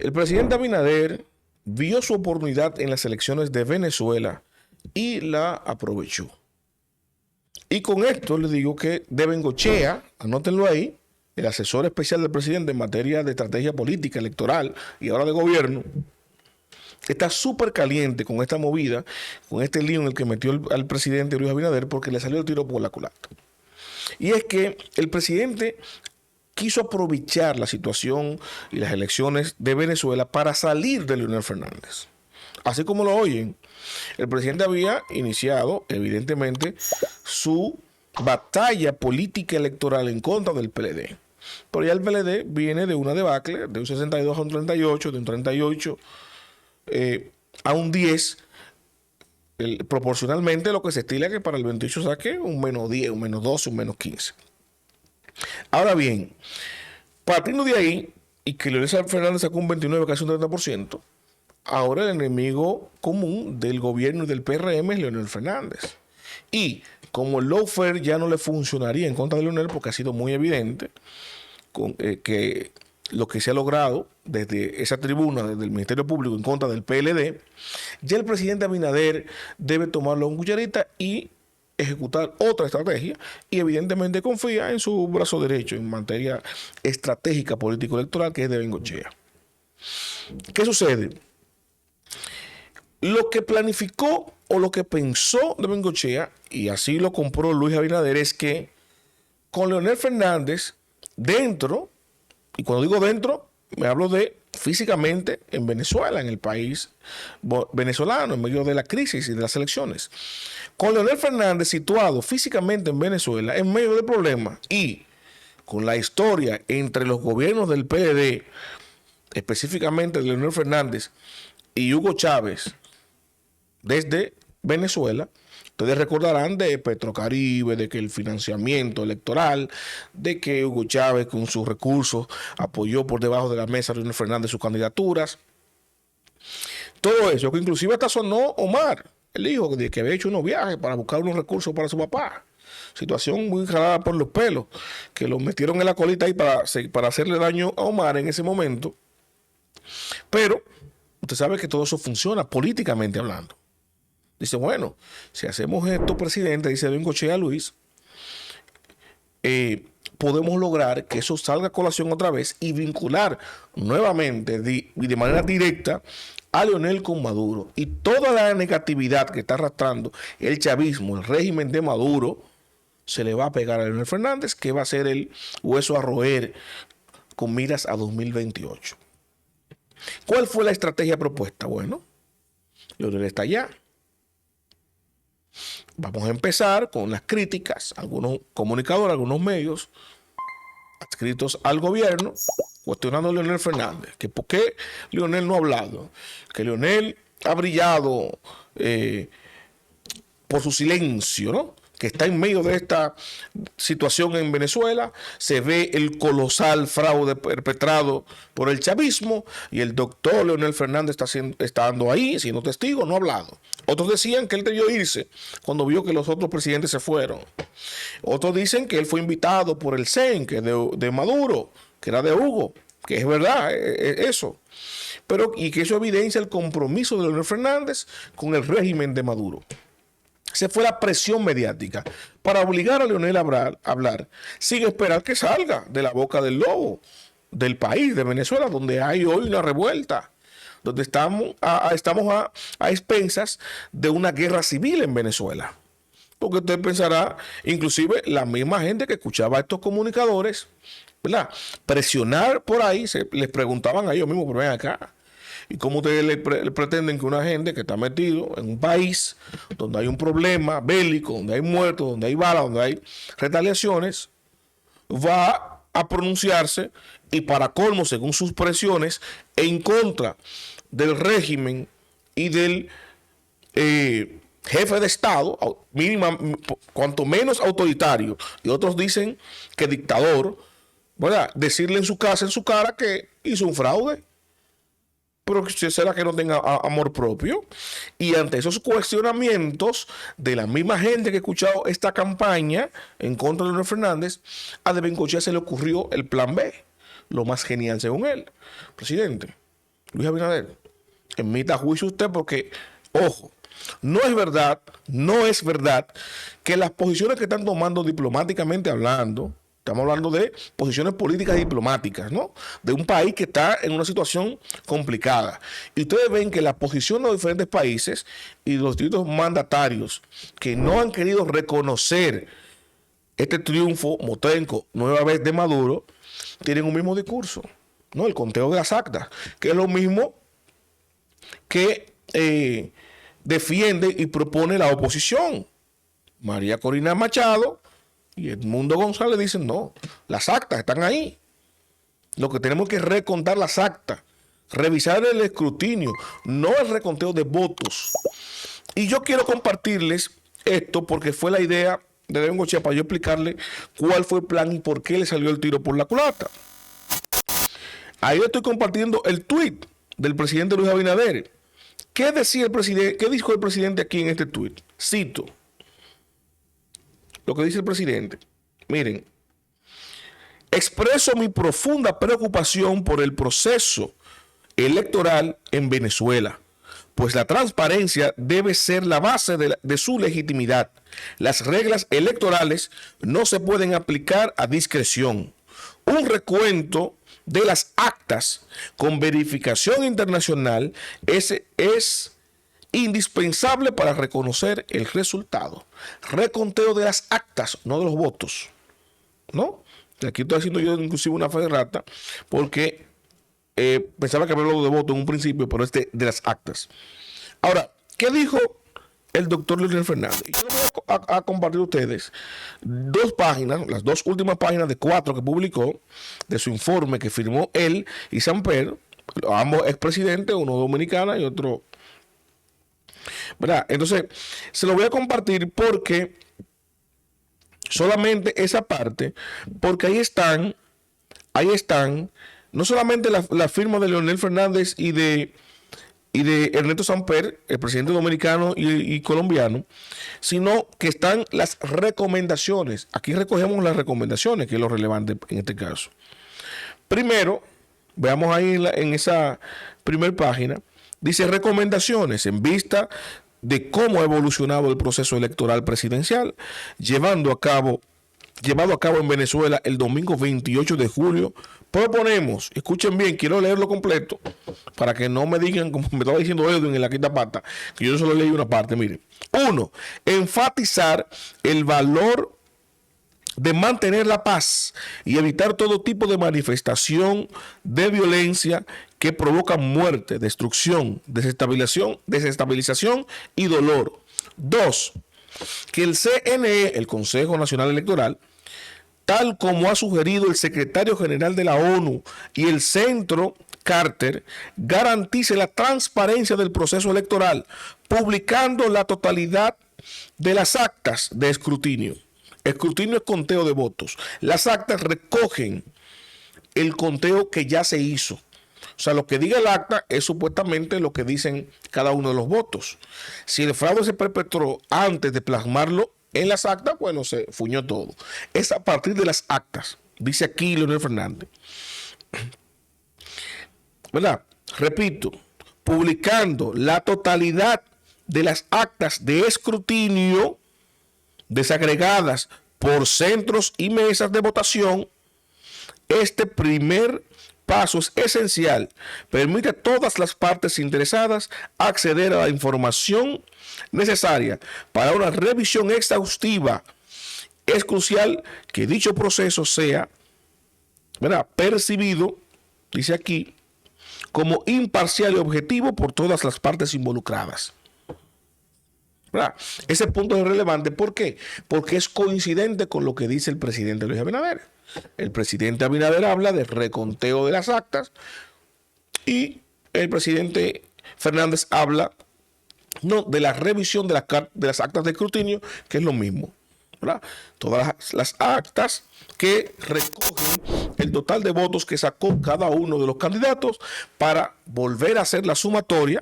El presidente Abinader vio su oportunidad en las elecciones de Venezuela y la aprovechó. Y con esto le digo que de Bengochea, anótenlo ahí, el asesor especial del presidente en materia de estrategia política, electoral y ahora de gobierno, está súper caliente con esta movida, con este lío en el que metió al presidente Luis Abinader porque le salió el tiro por la culata. Y es que el presidente quiso aprovechar la situación y las elecciones de Venezuela para salir de Leonel Fernández. Así como lo oyen, el presidente había iniciado, evidentemente, su batalla política electoral en contra del PLD. Pero ya el PLD viene de una debacle, de un 62 a un 38, de un 38 a un 10, proporcionalmente lo que se estila que para el 28 saque un menos 10, un menos 12, un menos 15. Ahora bien, partiendo de ahí, y que Leonel Fernández sacó un 29, casi un 30%, ahora el enemigo común del gobierno y del PRM es Leonel Fernández. Y como el lawfare ya no le funcionaría en contra de Leonel, porque ha sido muy evidente que lo que se ha logrado desde esa tribuna, desde el Ministerio Público en contra del PLD, ya el presidente Abinader debe tomarlo con cucharita y ejecutar otra estrategia, y evidentemente confía en su brazo derecho en materia estratégica político-electoral, que es de Bengochea. ¿Qué sucede? Lo que planificó o lo que pensó de Bengochea, y así lo compró Luis Abinader, es que con Leonel Fernández dentro, y cuando digo dentro, me hablo de físicamente en Venezuela, en el país venezolano, en medio de la crisis y de las elecciones. Con Leonel Fernández situado físicamente en Venezuela, en medio del problema, y con la historia entre los gobiernos del PLD, específicamente de Leonel Fernández y Hugo Chávez, desde Venezuela, ustedes recordarán de Petrocaribe, de que el financiamiento electoral, de que Hugo Chávez con sus recursos apoyó por debajo de la mesa a Leonel Fernández sus candidaturas. Todo eso, que inclusive hasta sonó Omar, el hijo, de que había hecho unos viajes para buscar unos recursos para su papá. Situación muy jalada por los pelos, que lo metieron en la colita ahí para hacerle daño a Omar en ese momento. Pero usted sabe que todo eso funciona políticamente hablando. Dice, bueno, si hacemos esto, presidente, dice Bengochea Luis, podemos lograr que eso salga a colación otra vez y vincular nuevamente de manera directa a Leonel con Maduro. Y toda la negatividad que está arrastrando el chavismo, el régimen de Maduro, se le va a pegar a Leonel Fernández, que va a ser el hueso a roer con miras a 2028. ¿Cuál fue la estrategia propuesta? Bueno, Leonel está allá. Vamos a empezar con las críticas, algunos comunicadores, algunos medios adscritos al gobierno, cuestionando a Leonel Fernández, que por qué Leonel no ha hablado, que Leonel ha brillado por su silencio, ¿no? Que está en medio de esta situación en Venezuela, se ve el colosal fraude perpetrado por el chavismo y el doctor Leonel Fernández está dando ahí, siendo testigo, no ha hablado. Otros decían que él debió irse cuando vio que los otros presidentes se fueron. Otros dicen que él fue invitado por el CEN, que es de Maduro, que era de Hugo, que es verdad eso. Pero, y que eso evidencia el compromiso de Leonel Fernández con el régimen de Maduro. Se fue la presión mediática para obligar a Leonel a hablar sin esperar que salga de la boca del lobo del país, de Venezuela, donde hay hoy una revuelta, donde estamos a expensas de una guerra civil en Venezuela. Porque usted pensará, inclusive la misma gente que escuchaba a estos comunicadores, ¿verdad?, presionar por ahí, les preguntaban a ellos mismos, pero ven acá, ¿y cómo ustedes le pretenden que una gente que está metido en un país donde hay un problema bélico, donde hay muertos, donde hay balas, donde hay retaliaciones, va a pronunciarse y para colmo, según sus presiones, en contra del régimen y del jefe de Estado, cuanto menos autoritario, y otros dicen que dictador, ¿verdad?, decirle en su cara que hizo un fraude? Pero será que no tenga amor propio. Y ante esos cuestionamientos de la misma gente que ha escuchado esta campaña en contra de Leonel Fernández, a de Bengochea se le ocurrió el plan B, lo más genial según él. Presidente, Luis Abinader, emita juicio usted porque, ojo, no es verdad que las posiciones que están tomando diplomáticamente hablando, estamos hablando de posiciones políticas y diplomáticas, ¿no? De un país que está en una situación complicada. Y ustedes ven que la posición de los diferentes países y los distintos mandatarios que no han querido reconocer este triunfo motenco nueva vez de Maduro, tienen un mismo discurso, ¿no? El conteo de las actas, que es lo mismo que defiende y propone la oposición. María Corina Machado y Edmundo González dicen, no, las actas están ahí. Lo que tenemos que recontar las actas, revisar el escrutinio, no el reconteo de votos. Y yo quiero compartirles esto porque fue la idea de Bengochea para yo explicarle cuál fue el plan y por qué le salió el tiro por la culata. Ahí le estoy compartiendo el tuit del presidente Luis Abinader. ¿Qué decía el presidente? ¿Qué dijo el presidente aquí en este tuit? Cito lo que dice el presidente. Miren, expreso mi profunda preocupación por el proceso electoral en Venezuela, pues la transparencia debe ser la base de su legitimidad. Las reglas electorales no se pueden aplicar a discreción. Un recuento de las actas con verificación internacional es indispensable para reconocer el resultado. Reconteo de las actas, no de los votos, ¿no? Aquí estoy haciendo yo inclusive una fe de rata porque pensaba que había hablado de voto en un principio, pero es de las actas. Ahora, ¿qué dijo el doctor Leonel Fernández? Yo les voy a compartir a ustedes dos páginas, las dos últimas páginas de 4 que publicó de su informe que firmó él y Samper, ambos expresidentes, uno dominicana y otro, ¿verdad? Entonces, se lo voy a compartir porque solamente esa parte, porque ahí están, no solamente la firma de Leonel Fernández y de Ernesto Samper, el presidente dominicano y colombiano, sino que están las recomendaciones. Aquí recogemos las recomendaciones, que es lo relevante en este caso. Primero, veamos ahí en esa primera página, dice recomendaciones en vista de cómo ha evolucionado el proceso electoral presidencial, llevado a cabo en Venezuela el domingo 28 de julio, proponemos, escuchen bien, quiero leerlo completo, para que no me digan, como me estaba diciendo Edwin en la quinta pata, que yo solo leí una parte, miren. 1. Enfatizar el valor de mantener la paz y evitar todo tipo de manifestación de violencia que provoca muerte, destrucción, desestabilización y dolor. 2. Que el CNE, el Consejo Nacional Electoral, tal como ha sugerido el secretario general de la ONU y el Centro Carter, garantice la transparencia del proceso electoral, publicando la totalidad de las actas de escrutinio. Escrutinio es conteo de votos. Las actas recogen el conteo que ya se hizo. O sea, lo que diga el acta es supuestamente lo que dicen cada uno de los votos. Si el fraude se perpetró antes de plasmarlo en las actas, bueno, se fuñó todo. Es a partir de las actas, dice aquí Leonel Fernández. ¿Verdad? Repito, publicando la totalidad de las actas de escrutinio desagregadas por centros y mesas de votación, este primer paso es esencial. Permite a todas las partes interesadas acceder a la información necesaria para una revisión exhaustiva. Es crucial que dicho proceso sea, ¿verdad?, percibido, dice aquí, como imparcial y objetivo por todas las partes involucradas. ¿Verdad? Ese punto es relevante. ¿Por qué? Porque es coincidente con lo que dice el presidente Luis Abinader. El presidente Abinader habla de reconteo de las actas y el presidente Fernández habla de la revisión de las actas de escrutinio, que es lo mismo, ¿verdad? Todas las actas que recogen el total de votos que sacó cada uno de los candidatos para volver a hacer la sumatoria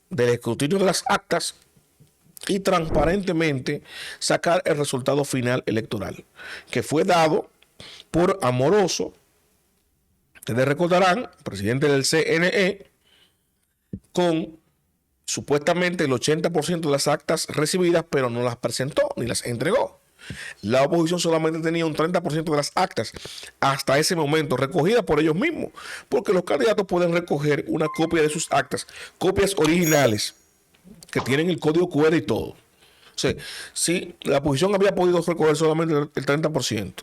del escrutinio de las actas y transparentemente sacar el resultado final electoral, que fue dado por Amoroso. Ustedes recordarán, presidente del CNE, con supuestamente el 80% de las actas recibidas, pero no las presentó ni las entregó. La oposición solamente tenía un 30% de las actas hasta ese momento recogidas por ellos mismos, porque los candidatos pueden recoger una copia de sus actas, copias originales que tienen el código QR y todo. O sea, si la oposición había podido recoger solamente el 30%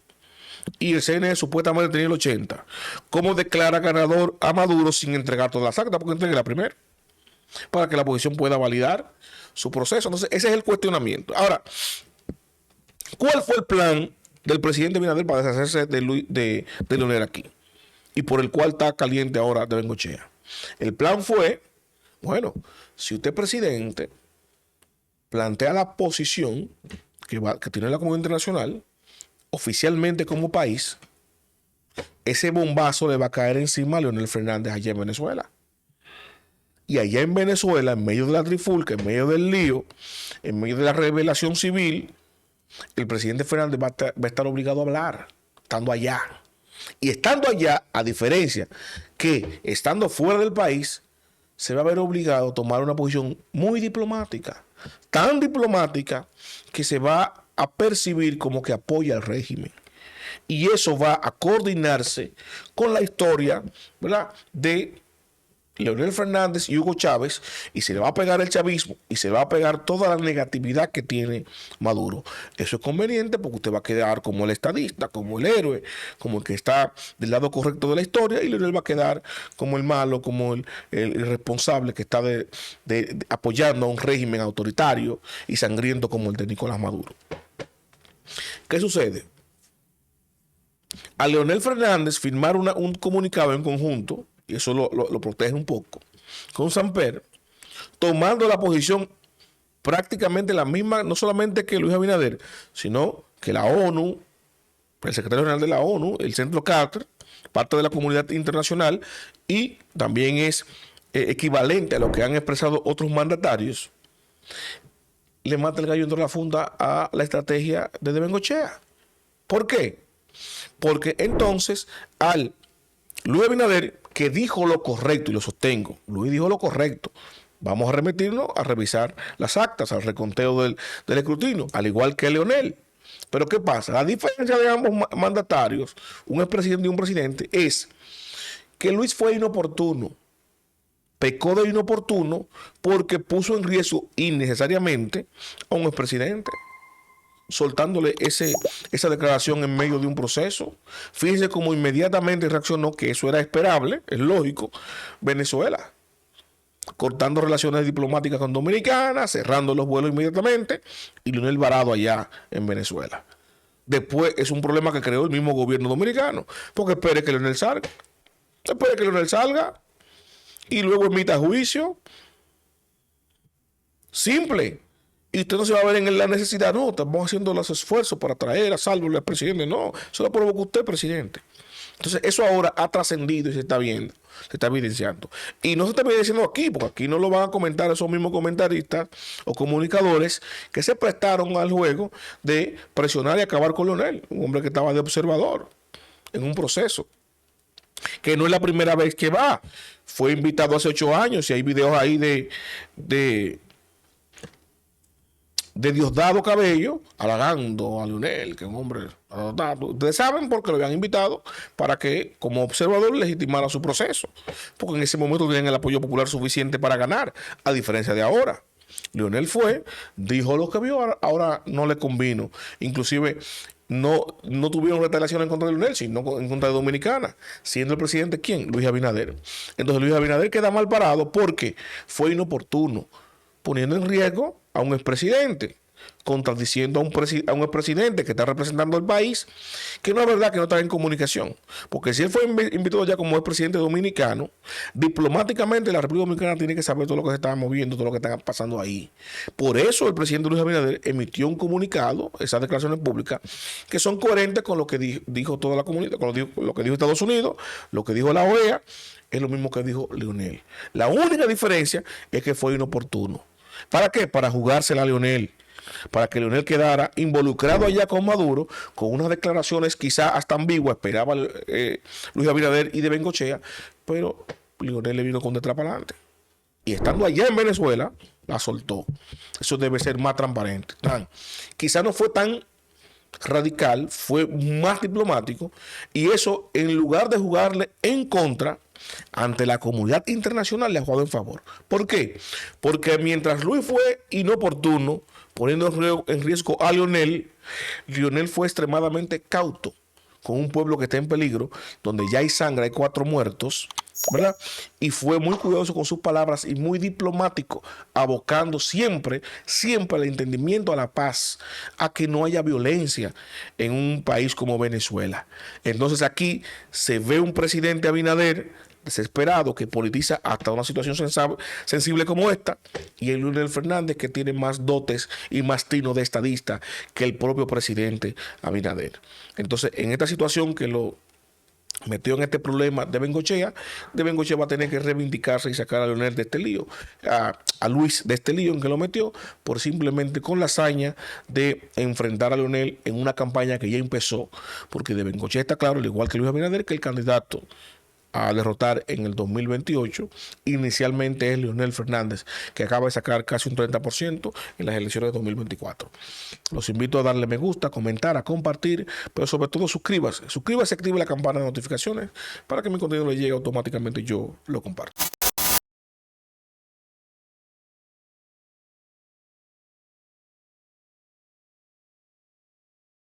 y el CNE supuestamente tenía el 80%, ¿cómo declara ganador a Maduro sin entregar todas las actas? Porque entregue la primera, para que la oposición pueda validar su proceso. Entonces, ese es el cuestionamiento. Ahora, ¿cuál fue el plan del presidente Abinader para deshacerse de Leonel aquí? Y por el cual está caliente ahora de Bengochea. El plan fue, bueno, si usted es presidente, plantea la posición que tiene la comunidad internacional, oficialmente como país, ese bombazo le va a caer encima a Leonel Fernández allá en Venezuela. Y allá en Venezuela, en medio de la trifulca, en medio del lío, en medio de la revelación civil, el presidente Fernández va a estar obligado a hablar, estando allá. Y estando allá, a diferencia que estando fuera del país, se va a ver obligado a tomar una posición muy diplomática, tan diplomática que se va a percibir como que apoya al régimen. Y eso va a coordinarse con la historia, ¿verdad?, de Leonel Fernández y Hugo Chávez, y se le va a pegar el chavismo y se va a pegar toda la negatividad que tiene Maduro. Eso es conveniente porque usted va a quedar como el estadista, como el héroe, como el que está del lado correcto de la historia, y Leonel va a quedar como el malo, como el irresponsable que está apoyando a un régimen autoritario y sangriento como el de Nicolás Maduro. ¿Qué sucede? A Leonel Fernández firmar un comunicado en conjunto, y eso lo protege un poco, con Samper, tomando la posición prácticamente la misma, no solamente que Luis Abinader, sino que la ONU, el secretario general de la ONU, el Centro Carter, parte de la comunidad internacional, y también es equivalente a lo que han expresado otros mandatarios, le mata el gallo dentro de la funda a la estrategia de Bengochea. ¿Por qué? Porque entonces al Luis Abinader, que dijo lo correcto, y lo sostengo, Luis dijo lo correcto, vamos a remitirnos a revisar las actas, al reconteo del escrutinio, al igual que Leonel. Pero ¿qué pasa? La diferencia de ambos mandatarios, un expresidente y un presidente, es que Luis fue inoportuno, pecó de inoportuno porque puso en riesgo innecesariamente a un expresidente, soltándole esa declaración en medio de un proceso. Fíjense cómo inmediatamente reaccionó, que eso era esperable, es lógico, Venezuela, cortando relaciones diplomáticas con Dominicana, cerrando los vuelos inmediatamente, y Leonel varado allá en Venezuela. Después es un problema que creó el mismo gobierno dominicano, porque espere que Leonel salga, y luego emita juicio. Simple. Y usted no se va a ver en la necesidad, no, estamos haciendo los esfuerzos para traer a salvo al presidente. No, eso lo provoca usted, presidente. Entonces, eso ahora ha trascendido y se está viendo, se está evidenciando. Y no se está evidenciando aquí, porque aquí no lo van a comentar esos mismos comentaristas o comunicadores que se prestaron al juego de presionar y acabar con Leonel, un hombre que estaba de observador en un proceso, que no es la primera vez que va. Fue invitado hace 8 años y hay videos ahí de Diosdado Cabello halagando a Leonel, que es un hombre adoptado. Ustedes saben porque lo habían invitado para que, como observador, legitimara su proceso, porque en ese momento tenían el apoyo popular suficiente para ganar, a diferencia de ahora. Leonel fue, dijo lo que vio, ahora no le convino. Inclusive no tuvieron retaliación en contra de Leonel, sino en contra de Dominicana, siendo el presidente ¿quién? Luis Abinader. Entonces Luis Abinader queda mal parado porque fue inoportuno, poniendo en riesgo a un expresidente, contradiciendo a un expresidente que está representando al país, que no es verdad que no está en comunicación, porque si él fue invitado ya como expresidente dominicano, diplomáticamente la República Dominicana tiene que saber todo lo que se está moviendo, todo lo que está pasando ahí. Por eso el presidente Luis Abinader emitió un comunicado, esas declaraciones públicas, que son coherentes con lo que dijo toda la comunidad, con lo que dijo Estados Unidos, lo que dijo la OEA, es lo mismo que dijo Leonel. La única diferencia es que fue inoportuno. ¿Para qué? Para jugársela a Leonel, para que Leonel quedara involucrado allá con Maduro, con unas declaraciones quizás hasta ambiguas, esperaba Luis Abinader y de Bengochea, pero Leonel le vino con detrás para adelante. y estando allá en Venezuela, la soltó. Eso debe ser más transparente. Quizá no fue tan radical, fue más diplomático, y eso, en lugar de jugarle en contra, ante la comunidad internacional, le ha jugado en favor. ¿Por qué? Porque mientras Luis fue inoportuno, poniendo en riesgo a Leonel, Leonel fue extremadamente cauto con un pueblo que está en peligro, donde ya hay sangre, hay 4 muertos, ¿verdad? Y fue muy cuidadoso con sus palabras y muy diplomático, abocando siempre, siempre al entendimiento, a la paz, a que no haya violencia en un país como Venezuela. Entonces aquí se ve un presidente Abinader desesperado que politiza hasta una situación sensible como esta, y el Leonel Fernández, que tiene más dotes y más tino de estadista que el propio presidente Abinader. Entonces, en esta situación que lo metió en este problema de Bengochea va a tener que reivindicarse y sacar a Leonel de este lío, a Luis de este lío en que lo metió, por simplemente con la hazaña de enfrentar a Leonel en una campaña que ya empezó, porque de Bengochea está claro, al igual que Luis Abinader, que el candidato a derrotar en el 2028 inicialmente es Leonel Fernández, que acaba de sacar casi un 30% en las elecciones de 2024. Los invito a darle me gusta, a comentar, a compartir, pero sobre todo suscríbase, active la campana de notificaciones para que mi contenido le llegue automáticamente y yo lo comparto.